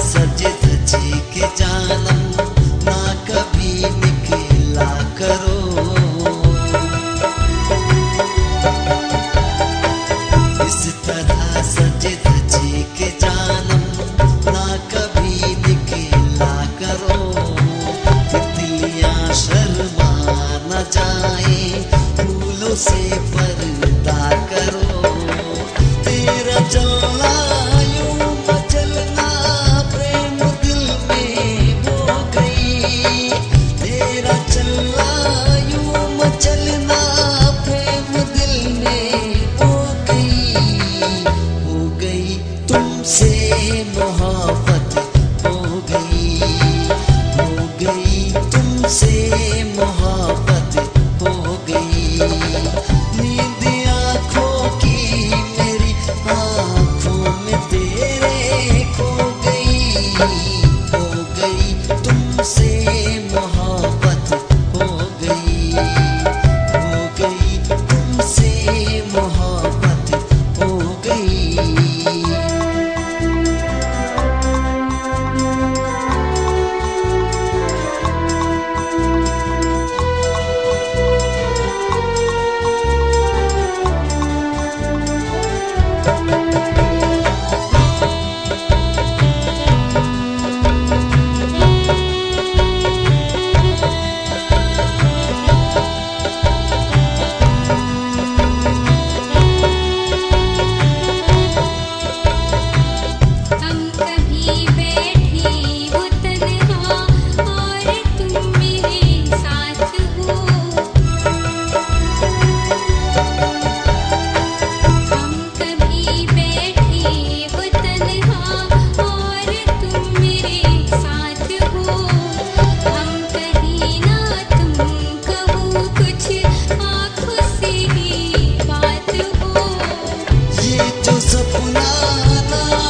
सज धज के जानम ना कभी निकला करो। इस तरह सज धज के जानम ना कभी निकला करो। तितलियां शर्मा न जाए फूलों से पर्दा करो। तेरा चलना यूं मचलना प्रेम दिल में हो गई। तेरा चलना यूं मचलना प्रेम दिल में हो गई तुमसे मोहब्बत हो गई तुमसे मोहब्बत हो गई। नींद आँखों की मेरी आँखों में तेरे खो गई तुमसे मोहब्बत हो गई तुमसे मोहब्बत हो गई। सपना ना